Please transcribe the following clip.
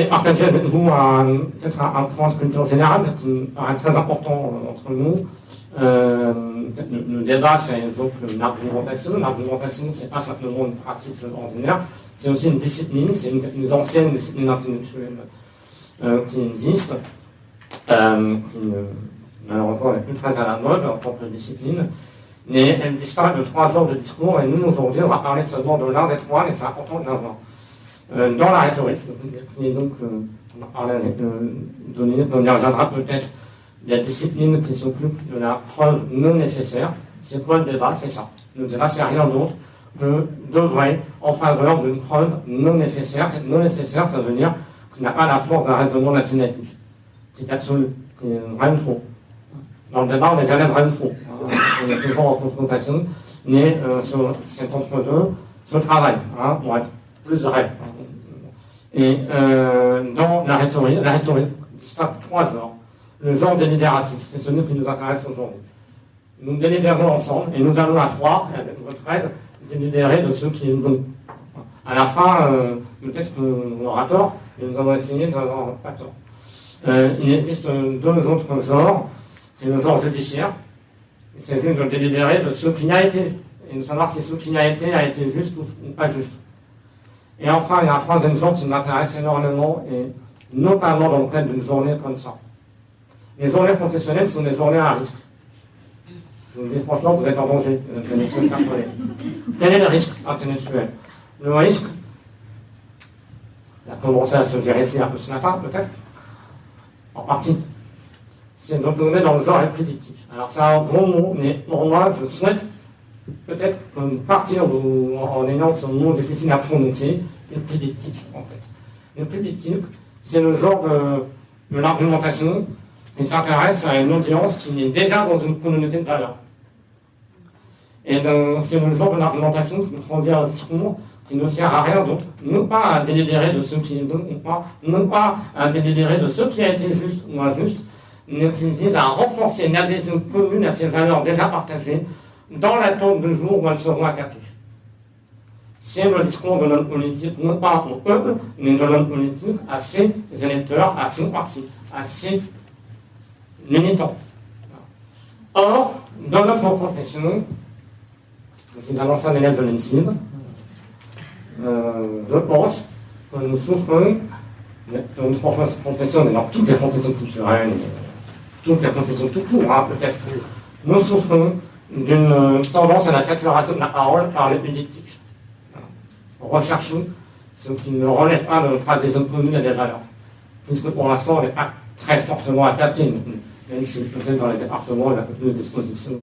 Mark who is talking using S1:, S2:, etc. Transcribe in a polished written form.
S1: partager avec vous peut-être un point de culture générale qui me paraît très important entre nous. Le débat, c'est donc l'argumentation. L'argumentation, c'est pas simplement une pratique ordinaire, c'est aussi une discipline, c'est une ancienne discipline intellectuelle qui existe, qui malheureusement n'est plus très à la mode en tant que discipline, mais elle distingue de 3 genres de discours, et nous, aujourd'hui, on va parler seulement de l'un des 3, mais c'est important de l'avoir. Dans la rhétorique, qui est donc, on va parler on y reviendra peut-être, la discipline qui s'occupe de la preuve non nécessaire. C'est quoi le débat? C'est ça. Le débat, c'est rien d'autre que de vrai en faveur d'une preuve non nécessaire. Cette non nécessaire, ça veut dire qu'il n'a pas la force d'un raisonnement mathématique, qui est absolu, qui est vrai ou faux. Dans le débat, on n'est jamais vrai ou faux. On est toujours en confrontation, mais c'est entre deux ce travail, pour être plus vrai. Et dans la rhétorique distingue 3 genres. Le genre délibératif, c'est celui qui nous intéresse aujourd'hui. Nous délibérons ensemble et nous allons à 3, avec votre aide, délibérer de ceux qui nous. À la fin, peut-être qu'on aura tort, mais nous allons essayer d'avoir pas tort. Il existe 2 autres genres, qui est le genre judiciaire. Il s'agit de délibérer de ce qui a été, et de savoir si ce qui a été juste ou pas juste. Et enfin, il y a un 3e genre qui m'intéresse énormément, et notamment dans le cadre d'une journée comme ça. Les journées professionnelles sont des journées à risque. Je vous dis franchement, vous êtes en danger, mesdames et messieurs, chers collègues. Quel est le risque intellectuel? Le risque, il a commencé à se vérifier un peu ce matin, peut-être, en partie, c'est de donner dans le genre imprédictif. Alors c'est un gros mot, mais pour moi, je souhaite peut-être partir en ayant ce mot difficile à prononcer, imprédictif, en fait. Imprédictif, c'est le genre de l'argumentation qui s'intéresse à une audience qui est déjà dans une communauté de valeurs. Et c'est le genre de l'argumentation qui produit un discours qui ne sert à rien d'autre, non pas à délibérer de ce qui est bon ou pas, non pas à délibérer de ce qui a été juste ou injuste, mais qui vise à renforcer une adhésion commune à ces valeurs déjà partagées dans l'attente du jour où elles seront attaquées. C'est le discours de l'homme politique, non pas au peuple, mais de l'homme politique à ses électeurs, à son parti, à ses militants. Or, dans notre profession, je suis un ancien élève de l'INSEAD, je pense que nous souffrons, dans notre profession, mais dans toutes les professions culturelles, toutes les professions tout court, peut-être, nous souffrons d'une tendance à la saturation de la parole par les politiques. Recherchons ce qui ne relève pas de notre adhésion commune à des valeurs, puisque pour l'instant, on n'est pas très fortement attaqué, même si peut-être dans les départements, il y a un peu plus de dispositions.